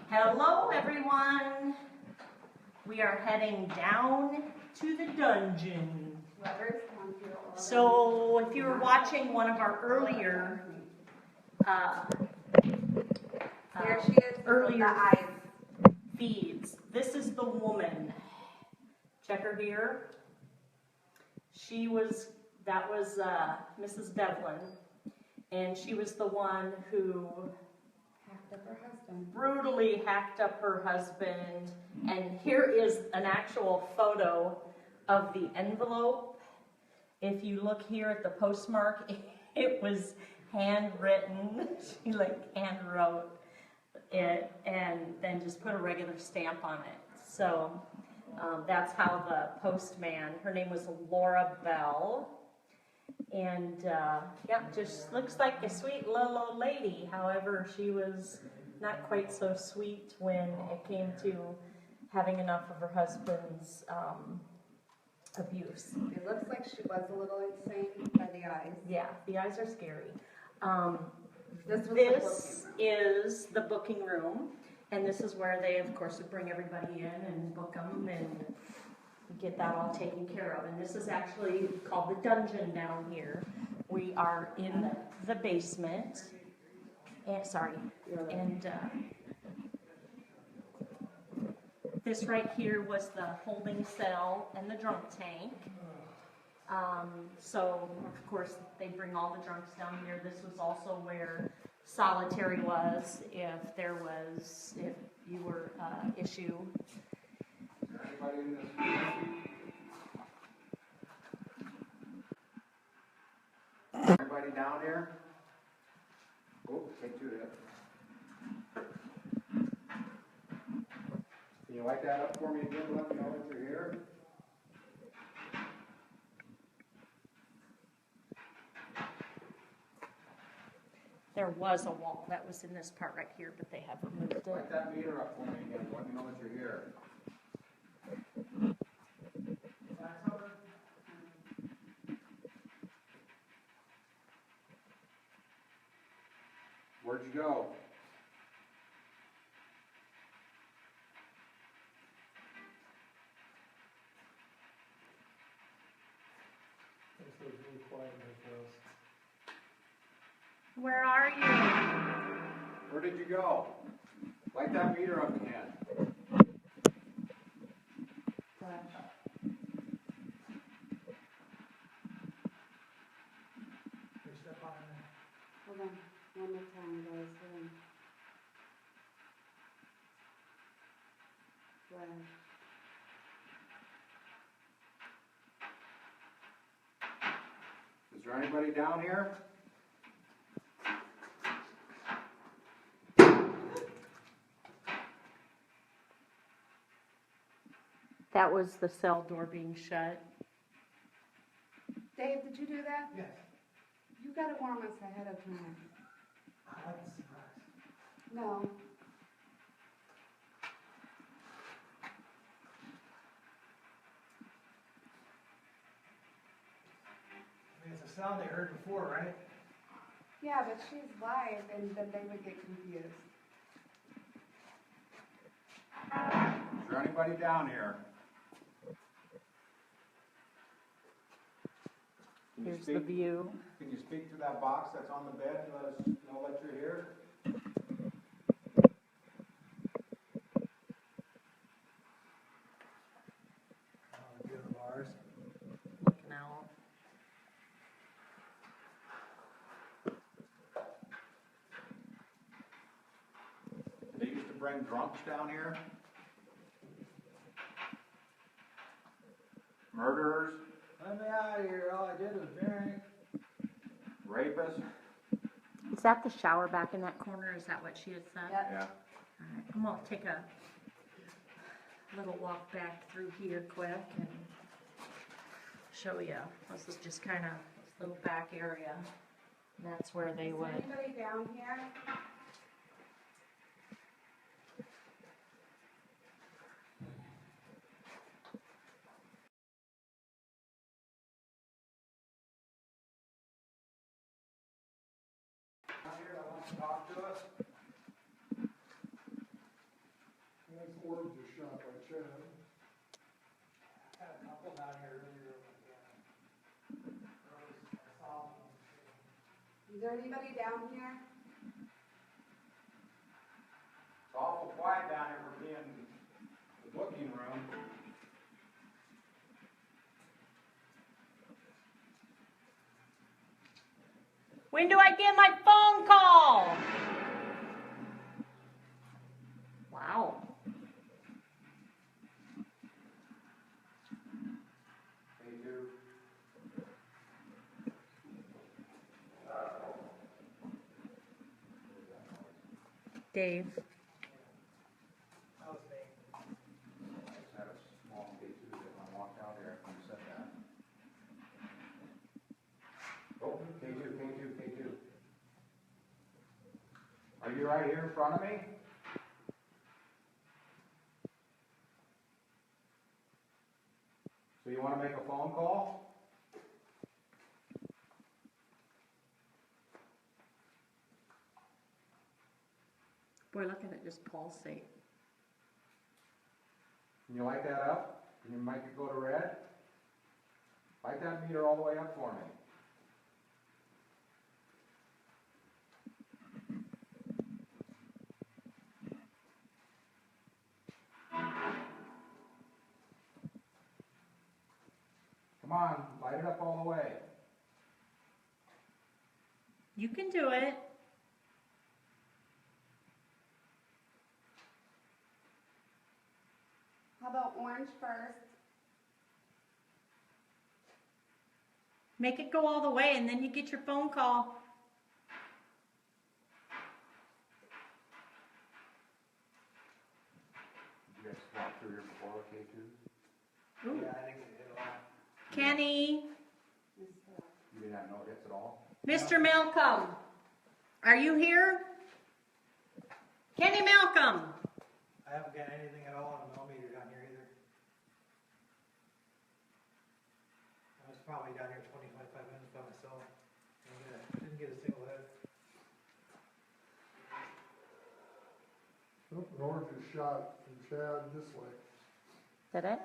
Hello everyone. We are heading down to the dungeon. So if you were watching one of our earlier feeds, this is the woman. Check her here. That was Mrs. Devlin, and she was the one who brutally hacked up her husband. And here is an actual photo of the envelope. If you look here at the postmark, it was handwritten. She hand wrote it and then just put a regular stamp on it. So that's how the postman, her name was Laura Bell. And yeah, just looks like a sweet little old lady. However, she was not quite so sweet when it came to having enough of her husband's abuse. It looks like she was a little insane by the eyes. Yeah, the eyes are scary. This is the booking room, and this is where they, of course, would bring everybody in and book them and get that all taken care of. And this is actually called the dungeon down here. We are in the basement. And this right here was the holding cell and the drunk tank. So of course they bring all the drunks down here. This was also where solitary was if you were issue. Anybody in this? Anybody down here? Oh, can't do that. Can you light that up for me again? Let me know that you're here. There was a wall that was in this part right here, but they have removed it. Light that meter up for me again. Let me know that you're here. Where'd you go? This was really quiet in this house. Where are you? Where did you go? Light that meter up again. Step on it. Hold on, one more time, guys. Is there anybody down here? That was the cell door being shut. Dave, did you do that? Yes. You gotta warm us ahead of time. I like the surprise. No. I mean, it's a sound they heard before, right? Yeah, but she's live and then they would get confused. Is there anybody down here? Here's the view. Can you speak to that box that's on the bed and let us know that you're here? Good of ours. Looking out. They used to bring drunks down here? Murderers? Let me out of here. All I did was drink. Rapists? Is that the shower back in that corner? Is that what she had said? Yep. Yeah. All right, I'm gonna take a little walk back through here quick and show you. This is just kind of this little back area. And that's where they Is would. anybody down here? Down here that wants to talk to us? Is there anybody down here? It's awful quiet down here for being the booking room. When do I get my phone call? Wow. K2. Dave. That was me. I just had a small K2 that when I walked out here after you said that. Oh, K2. Are you right here in front of me? So you want to make a phone call? Boy, look at it just pulsate. Can you light that up? Can you make it go to red? Light that meter all the way up for me. Come on, light it up all the way. You can do it. How about orange first? Make it go all the way and then you get your phone call. Did you guys walk through here before, K2? Ooh. Yeah, I think it hit a lot. Kenny, You did not know it hits at all? Mr. Malcolm, are you here? Kenny Malcolm. I haven't got anything at all on the millimeter down here either. I was probably down here 20, 25 minutes by myself. Didn't get a single hit. Oh, an orange is shot from Chad this way. Did it?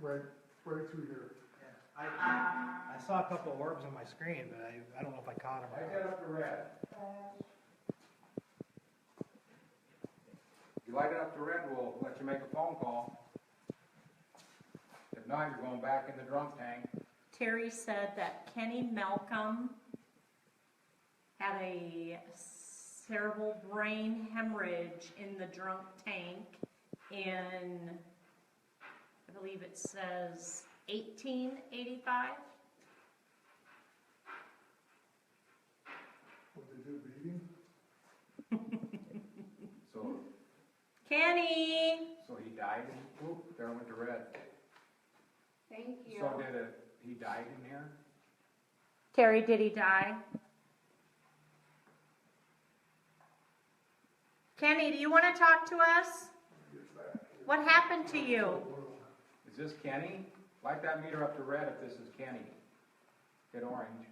Right through here. Yeah. I saw a couple of orbs on my screen, but I don't know if I caught them. Light that up to red. If you light it up to red, we'll let you make a phone call. If not, you're going back in the drunk tank. Terry said that Kenny Malcolm had a cerebral brain hemorrhage in the drunk tank in, I believe it says 1885. What they do, beating? So, Kenny! so he died in, oop, there it went to red. Thank you. So he died in here? Terry, did he die? Kenny, do you want to talk to us? What happened to you? Is this Kenny? Light that meter up to red if this is Kenny. Hit orange.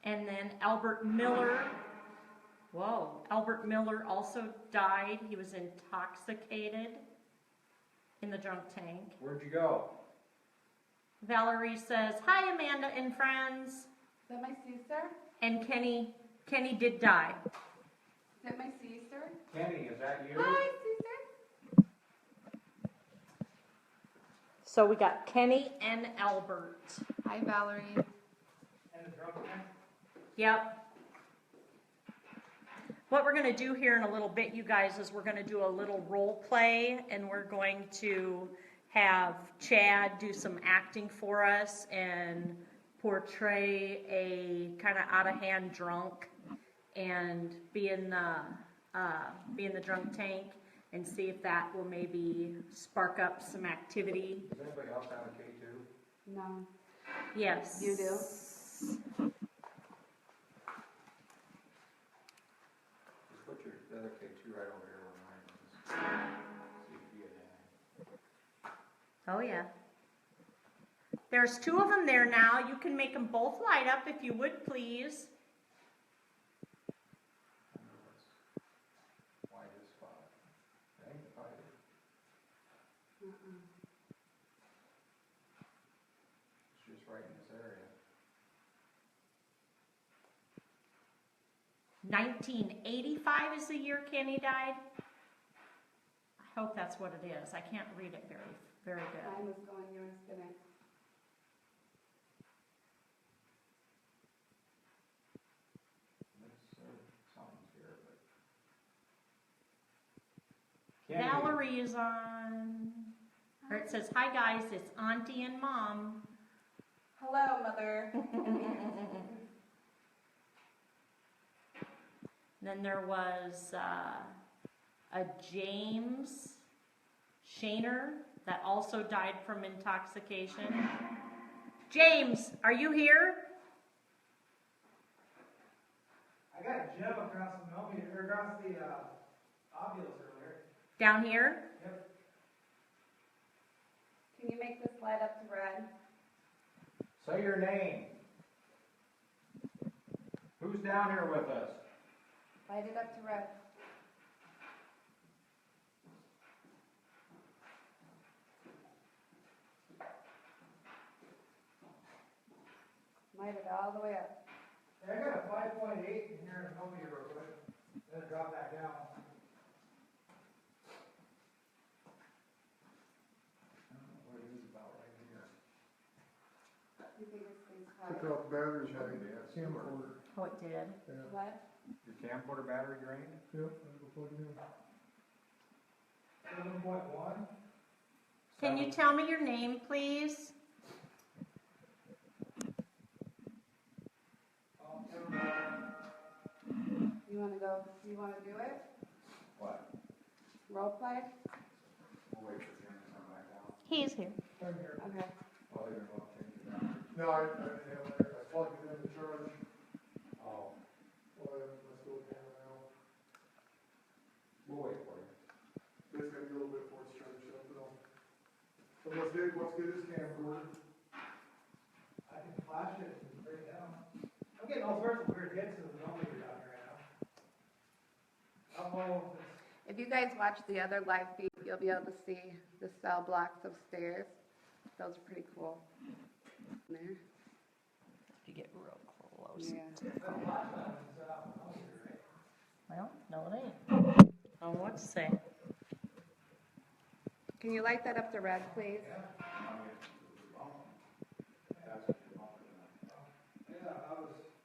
And then Albert Miller. Whoa. Albert Miller also died. He was intoxicated in the drunk tank. Where'd you go? Valerie says, "Hi, Amanda and friends." Is that my sister? And Kenny did die. Is that my sister? Kenny, is that you? Hi, sister. So we got Kenny and Albert. Hi, Valerie. And the drunk tank? Yep. What we're going to do here in a little bit, you guys, is we're going to do a little role play, and we're going to have Chad do some acting for us and portray a kind of out-of-hand drunk and be in the drunk tank and see if that will maybe spark up some activity. Does anybody else have a K2? No. Yes. You do? Just put your other K2 right over here where mine is. See if you get that. Oh, yeah. There's two of them there now. You can make them both light up if you would, please. Widest spot. That ain't the fighter. It's just right in this area. 1985 is the year Kenny died. I hope that's what it is. I can't read it very good. Mine was going, yours didn't. Something's here, but. Candy. Valerie is on, or it says, hi guys, it's Auntie and Mom. Hello, Mother. Then there was a James Shaner that also died from intoxication. James, are you here? I got Jim across the millimeter, or across the, ovulus earlier. Down here? Yep. Can you make this light up to red? Say your name. Who's down here with us? Light it up to red. Light it all the way up. Yeah, I got a 5.8 in here in the millimeter real quick. Then it dropped back down. What it is about right here. You think this thing's Took hot? out the batteries Should out be of a the camcorder. Oh, it did. Yeah, What? Your camcorder battery drained? yep, I go plug it in. 7.1. Can you tell me your name, please? You wanna do it? What? Role play? We'll wait for him to come back out. He's here. I'm here. Okay. Well, they're gonna change the battery. No, I didn't have it there. I plugged it in to charge. Oh, Well, I have my still camera now. we'll wait for you. It's gonna be a little bit before it's charged up, though. So let's get his camcorder. I can flash it and bring it down. I'm getting all sorts of weird hits of the millimeter down here right now. I don't know if it's. If you guys watch the other live feed, you'll be able to see the cell blocks upstairs. Those are pretty cool. There. You get real close. Yeah. Well, no, it ain't. Oh, what to say? Can you light that up to red, please?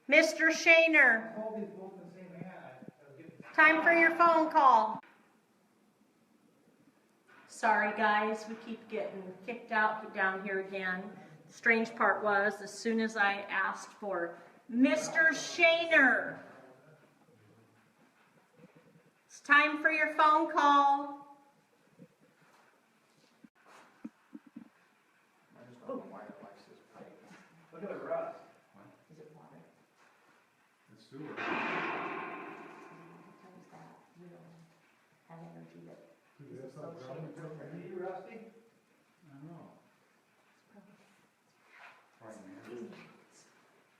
Mr. Shaner, Hold these both in the same hand. I was getting. time for your phone call. Sorry, guys, we keep getting kicked out down here again. The strange part was, as soon as I asked for Mr. Shaner, it's time for your phone call. I just don't know why it likes this pipe. Look at the rust. Is it water? It's sewer. Have energy that Dude, that's not grounded down Are there. you rusty? I know. Right, man.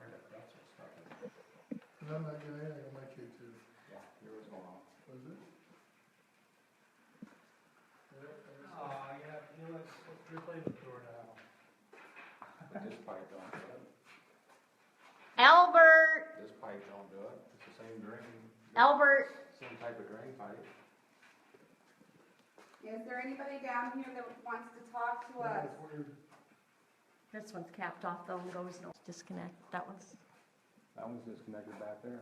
Right, that cracks are stuck in it. And I'm not getting anything on my K2. Yeah, yours going off. Was it? Yep, there's- Oh, yeah, let's replace the door now. But this pipe don't do it. Albert! This pipe don't do it. It's the same drain. Albert! Same type of drain pipe. Is there anybody down here that wants to talk to us? That's weird. This one's capped off though and goes no disconnect. That one's, That one's disconnected back there.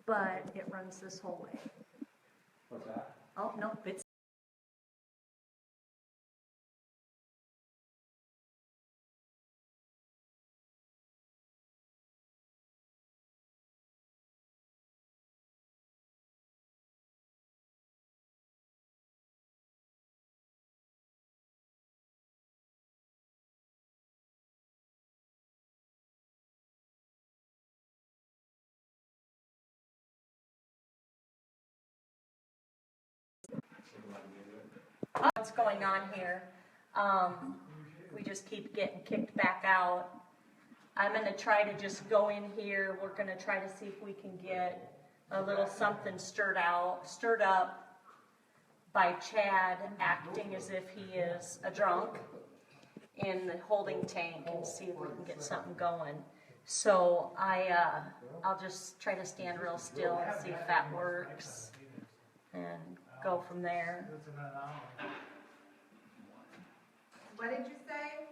but it runs this whole way. What's that? Oh, no, it's what's going on here. We just keep getting kicked back out. I'm gonna try to just go in here. We're gonna try to see if we can get a little something stirred up by Chad acting as if he is a drunk in the holding tank and see if we can get something going. So I'll just try to stand real still and see if that works and go from there. It's an anomaly. What did you say?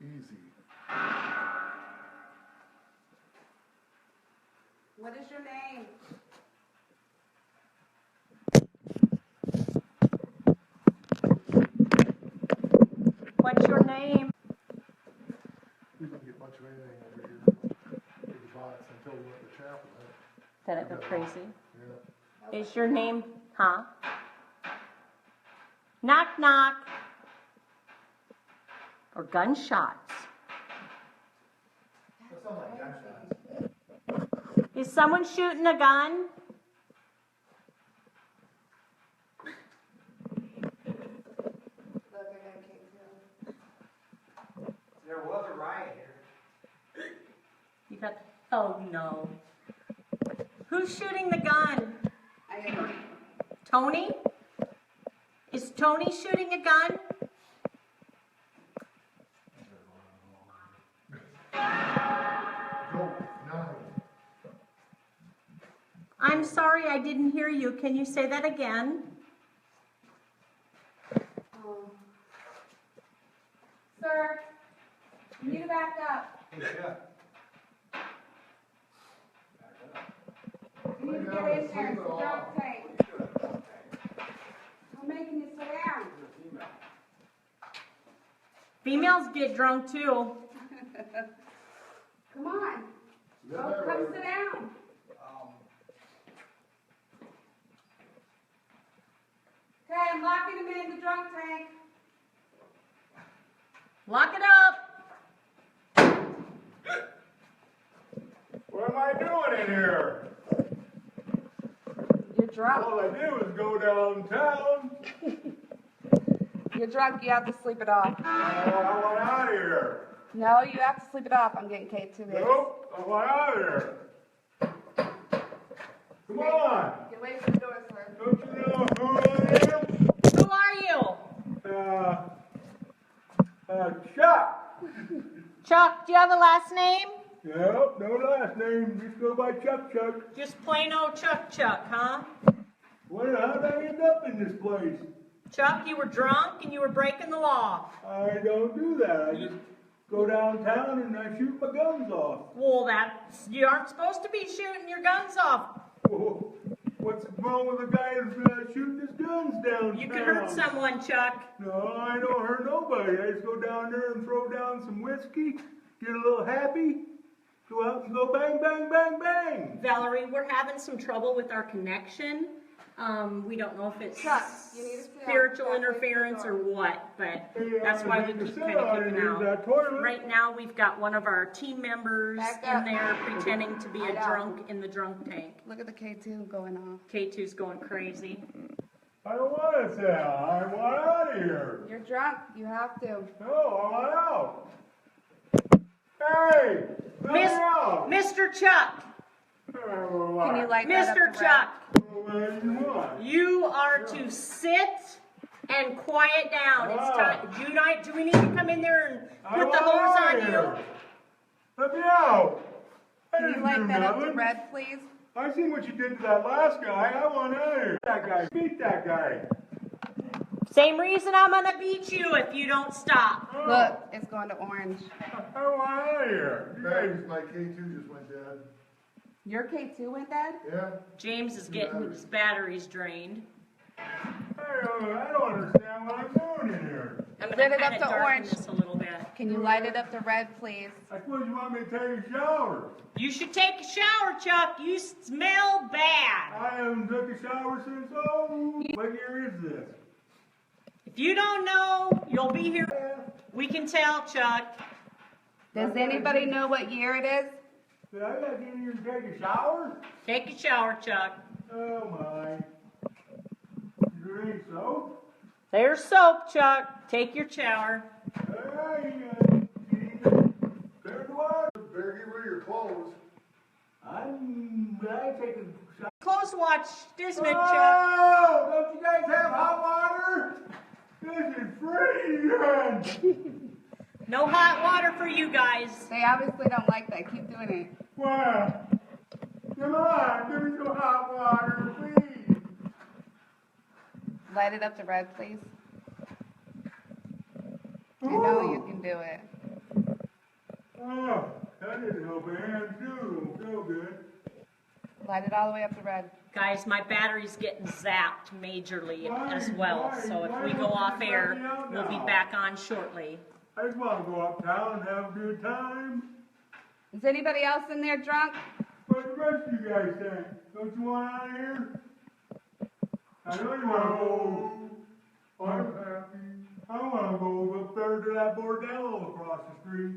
Easy. What is your name? What's your name? We didn't get much of anything over here. Big bots until we went to chapel. That it look crazy. Yeah. Is your name, huh? Knock, knock. Or gunshots. That sounds like gunshots. Is someone shooting a gun? Look, I got K2. There was a riot here. You got, oh no. Who's shooting the gun? I am. Tony? Is Tony shooting a gun? Go, nine. I'm sorry, I didn't hear you. Can you say that again? Sir, you need to back up. Hey, Chuck. You need to get in there. It's a drunk tank. I'm making you sit down. Females get drunk too. Come on. Is that Go, right? come sit down. Okay, I'm locking him in the drunk tank. Lock it up. What am I doing in here? You're drunk. All I did was go downtown. You're drunk. You have to sleep it off. I want out of here. No, you have to sleep it off. I'm getting K2 hits. Nope, I want out of here. Come on. Get away from the door, sir. Don't you know who I am? Who are you? Chuck. Chuck, do you have a last name? Nope, no last name. Just go by Chuck. Just plain old Chuck, huh? How did I end up in this place? Chuck, you were drunk and you were breaking the law. I don't do that. I just go downtown and I shoot my guns off. Well, you aren't supposed to be shooting your guns off. Whoa, what's wrong with a guy who's shooting his guns downtown? You could hurt someone, Chuck. No, I don't hurt nobody. I just go down there and throw down some whiskey, get a little happy, go out and go bang, bang, bang, bang. Valerie, we're having some trouble with our connection. We don't know if it's Chuck, you need to sit down. spiritual Chuck, interference face or the door. what, but Hey, that's why we need to keep sit kind of on kicking and use out. that toilet. Right now, we've got one of our team members Back in up. there pretending to be I a know. drunk in the drunk tank. Look at the K2 going off. K2's going crazy. I don't want to sit down. I want out of here. You're drunk. You have to. No, I want out. Hey, let me out. Mr. Chuck, Can you light that up Mr. to Chuck, What do you want? you are to sit and quiet down. It's time. Do we need to come in there and put the hose on you? Let me out. I Can you didn't light do that up to nothing. red, please? I seen what you did to that last guy. I want out of here. That guy. Beat that guy. Same reason I'm gonna beat you if you don't stop. Oh, Look, it's going to orange. I want out of here. You guys, My K2 just went dead. Your K2 went dead? Yeah? James is getting his batteries drained. I don't understand what I'm doing in here. I'm Lit gonna it up kind to of darken orange. this a little bit. Can you light it up to red, please? I suppose you want me to take a shower. You should take a shower, Chuck. You smell bad. I haven't took a shower since, what year is this? If you don't know, you'll be here. We can tell, Chuck. Does anybody know what year it is? Did I got in here to take a shower? Take a shower, Chuck. Oh my. Is there any soap? There's soap, Chuck. Take your shower. Hey, clear the water. Better get rid of your clothes. I take a shower. Close watch, isn't it, Chuck? Oh, don't you guys have hot water? This is freezing. No hot water for you guys. They obviously don't like that. Keep doing it. Well, come on, give me some hot water, please. Light it up to red, please. I know you can do it. Oh, that didn't help my hands too. Don't feel good. Light it all the way up to red. Guys, my battery's getting zapped majorly as well. So if we go off air, we'll be back on shortly. I just want to go uptown and have a good time. Is anybody else in there drunk? What the rest of you guys think? Don't you want out of here? I know you want to go. I'm happy. I want to go up there to that bordello across the street.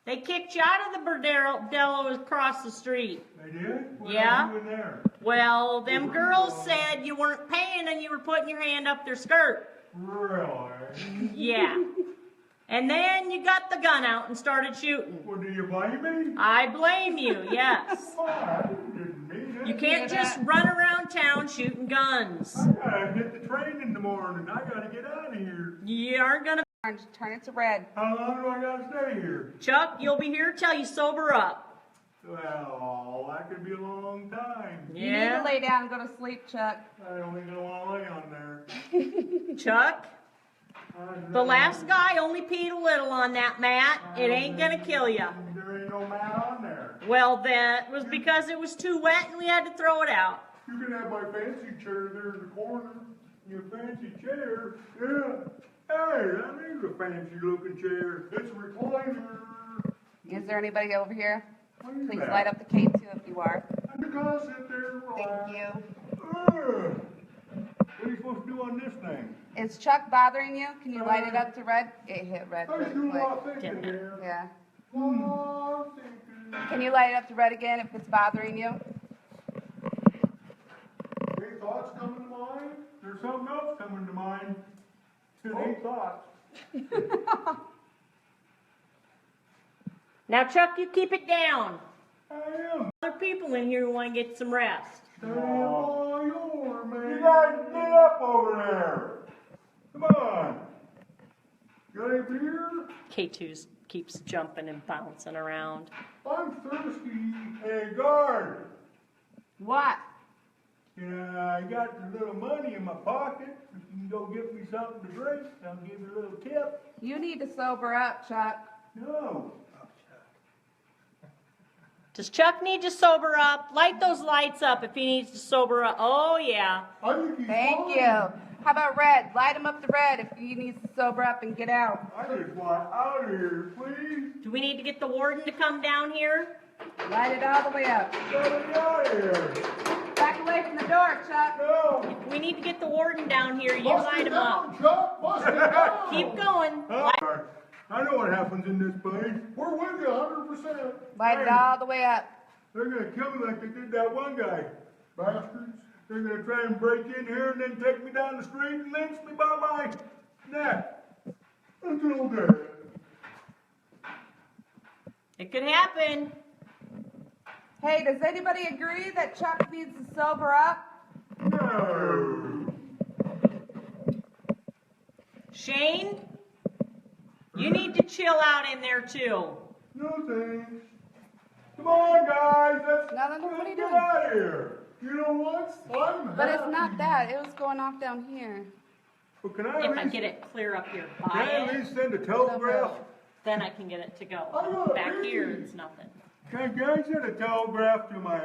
They kicked you out of the bordello across the street. They did? What Yeah. are you doing there? Well, them girls said you weren't paying and you were putting your hand up their skirt. Really? Yeah. And then you got the gun out and started shooting. Well, do you blame me? I blame you, yes. Oh, I didn't mean it. You can't just run around town shooting guns. I gotta hit the train in the morning. I gotta get out of here. You aren't gonna... Orange, turn it to red. How long do I gotta stay here? Chuck, you'll be here till you sober up. Well, that could be a long time. You need to lay down and go to sleep, Chuck. I don't think I want to lay on there. Chuck, the last guy only peed a little on that mat. It ain't gonna kill you. There ain't no mat on there. Well, that was because it was too wet and we had to throw it out. You can have my fancy chair there in the corner. Your fancy chair? Yeah. Hey, that is a fancy looking chair. It's a recliner. Is there anybody over here? What is Please that? light up the K2 if you are. I'm just gonna sit there and relax. Thank you. Ugh. What are you supposed to do on this thing? Is Chuck bothering you? Can you light it up to red? It hit red I was really doing a lot quick. of thinking here. Yeah. A lot of thinking. Can you light it up to red again if it's bothering you? Any thoughts coming to mind? There's something else coming to mind. It ain't thoughts. Now, Chuck, you keep it down. I am. Other people in here who want to get some rest. Stay all yours, man. You guys get up over there. Come on. Got any beer? K2 keeps jumping and bouncing around. I'm thirsty. Hey, guard. What? Yeah, I got a little money in my pocket. If you can go get me something to drink, I'll give you a little tip. You need to sober up, Chuck. No. Does Chuck need to sober up? Light those lights up if he needs to sober up. Oh, yeah. I think he's Thank fine. you. How about red? Light him up to red if he needs to sober up and get out. I just want out of here, please. Do we need to get the warden to come down here? Light it all the way up. Get me out of here. Back away from the door, Chuck. No. We need to get the warden down here. You Bust light it him down, up. Chuck, bust it down. Keep going. I know what happens in this place. We're with you 100%. Light it all the way up. They're gonna kill me like they did that one guy. Bastards. They're gonna try and break in here and then take me down the street and lynch me by my neck. Until dead. It could happen. Hey, does anybody agree that Chuck needs to sober up? No. Shane, you need to chill out in there too. No thanks. Come on, guys. Let's What are you get doing? out of here. You know what? I'm But it's happy. not that. It was going off down here. Well, can I If at I least, get it clear up here can I by at it, least send a telegraph? then I can get it to I go. gotta Back pee. here, it's nothing. Can I send a telegraph to my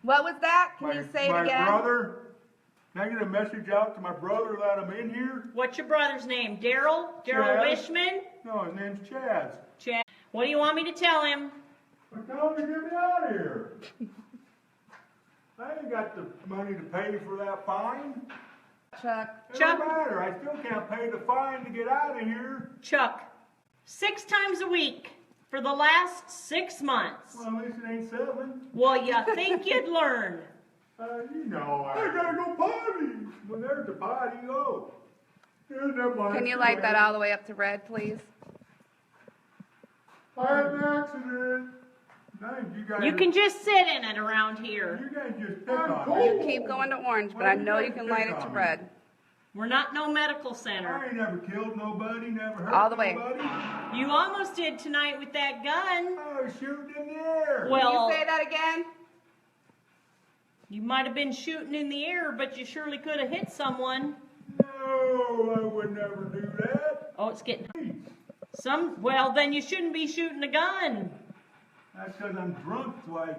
What was that? Can you say it my again? brother? Can I get a message out to my brother that I'm in here? What's your brother's name? Daryl? Daryl Chad. Wishman? No, his name's Chaz. Chad. What do you want me to tell him? But tell him to get me out of here. I ain't got the money to pay for that fine. Chuck. It Chuck. don't matter. I still can't pay the fine to get out of here. Chuck, 6 times a week for the last 6 months. Well, at least it ain't 7. Well, you think you'd learn. You know, I gotta go potty. Well, there's the potty. Oh. There's that one. Can you light that all the way up to red, please? I had an accident. Thank you guys. You can just sit in it around here. You guys just pick I'm on cold. me. You keep going to orange, but I know you can light it to red. We're not no medical I center. ain't never killed nobody, never hurt All the way. nobody. You almost did tonight with that gun. I was shooting in the air. Well, Can you say that again? you might have been shooting in the air, but you surely could have hit someone. No, I would never do that. Oh, it's getting well, then you shouldn't be shooting a gun. That's because I'm drunk, so I can't.